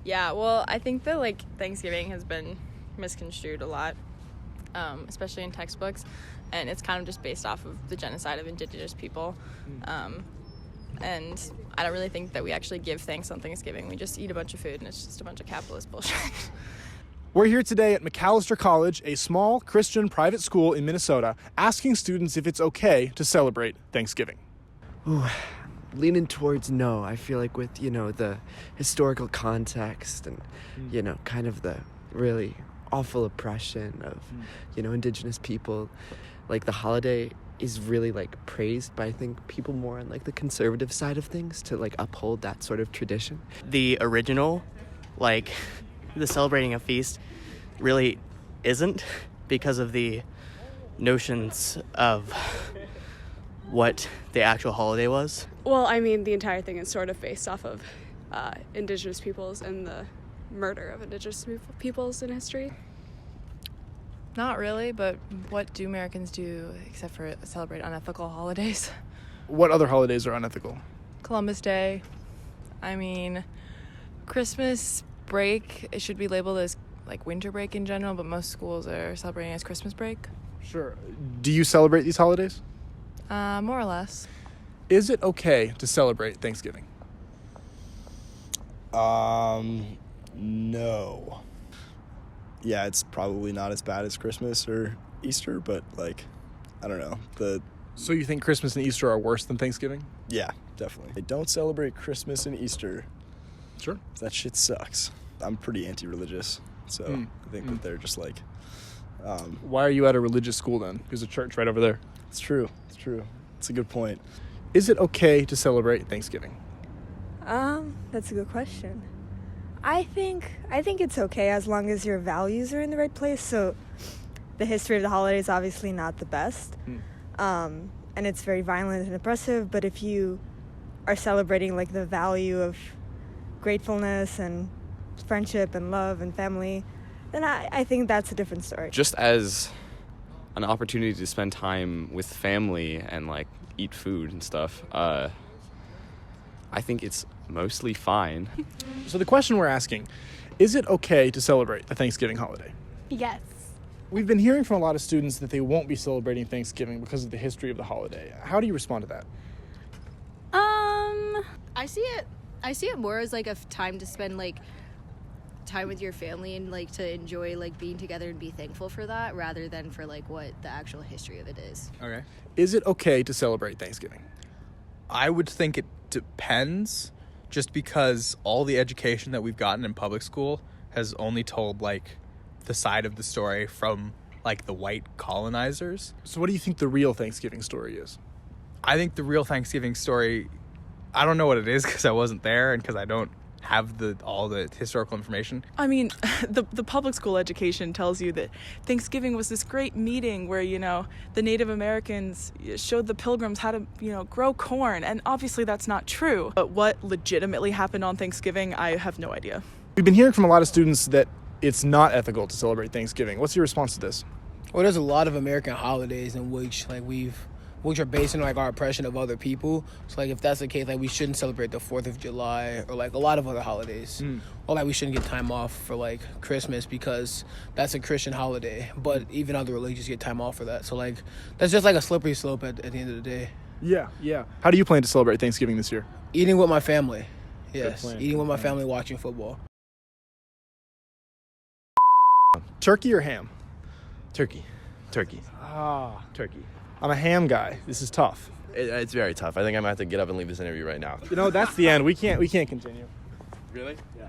Yeah, well, I think that, like, Thanksgiving has been misconstrued a lot, especially in textbooks, and it's kind of just based off of the genocide of indigenous people. And I don't really think that we actually give thanks on Thanksgiving. We just eat a bunch of food, and it's just a bunch of capitalist bullshit. We're here today at McAllister College, a small Christian private school in Minnesota, asking students if it's okay to celebrate Thanksgiving. Ooh, leaning towards no. I feel like with, the historical context and, kind of the really awful oppression of, indigenous people, like the holiday is really like praised by, I think, people more on like the conservative side of things to like uphold that sort of tradition. The original, like the celebrating a feast, really isn't because of the notions of what the actual holiday was. Well, I mean, the entire thing is sort of based off of indigenous peoples and the murder of indigenous peoples in history. Not really, but what do Americans do except for celebrate unethical holidays? What other holidays are unethical? Columbus Day. I mean, Christmas break, it should be labeled as like winter break in general, but most schools are celebrating as Christmas break. Sure. Do you celebrate these holidays? More or less. Is it okay to celebrate Thanksgiving? No. Yeah, it's probably not as bad as Christmas or Easter, but like, I don't know. So you think Christmas and Easter are worse than Thanksgiving? Yeah, definitely. I don't celebrate Christmas and Easter. Sure. That shit sucks. I'm pretty anti-religious, so I think that they're just like... Why are you at a religious school then? There's a church right over there. It's true. It's a good point. Is it okay to celebrate Thanksgiving? That's a good question. I think it's okay as long as your values are in the right place. So the history of the holiday is obviously not the best. And it's very violent and oppressive, but if you are celebrating like the value of gratefulness and friendship and love and family, then I think that's a different story. Just as an opportunity to spend time with family and like eat food and stuff, I think it's mostly fine. So the question we're asking, is it okay to celebrate the Thanksgiving holiday? Yes. We've been hearing from a lot of students that they won't be celebrating Thanksgiving because of the history of the holiday. How do you respond to that? I see it more as like a time to spend like time with your family and like to enjoy like being together and be thankful for that rather than for like what the actual history of it is. Okay. Is it okay to celebrate Thanksgiving? I would think it depends, just because all the education that we've gotten in public school has only told like the side of the story from like the white colonizers. So what do you think the real Thanksgiving story is? I think the real Thanksgiving story, I don't know what it is because I wasn't there and because I don't have all the historical information. I mean, the public school education tells you that Thanksgiving was this great meeting where, the Native Americans showed the Pilgrims how to, grow corn. And obviously that's not true. But what legitimately happened on Thanksgiving, I have no idea. We've been hearing from a lot of students that it's not ethical to celebrate Thanksgiving. What's your response to this? Well, there's a lot of American holidays in which which are based on like our oppression of other people. So like if that's the case, like we shouldn't celebrate the 4th of July or like a lot of other holidays. Or like we shouldn't get time off for like Christmas because that's a Christian holiday. But even other religions get time off for that. So like that's just like a slippery slope at the end of the day. Yeah. How do you plan to celebrate Thanksgiving this year? Eating with my family. Yes, eating with my family, watching football. Turkey or ham? Turkey. Turkey. Turkey. I'm a ham guy. This is tough. It's very tough. I think I'm going to have to get up and leave this interview right now. That's the end. We can't continue. Really? Yeah.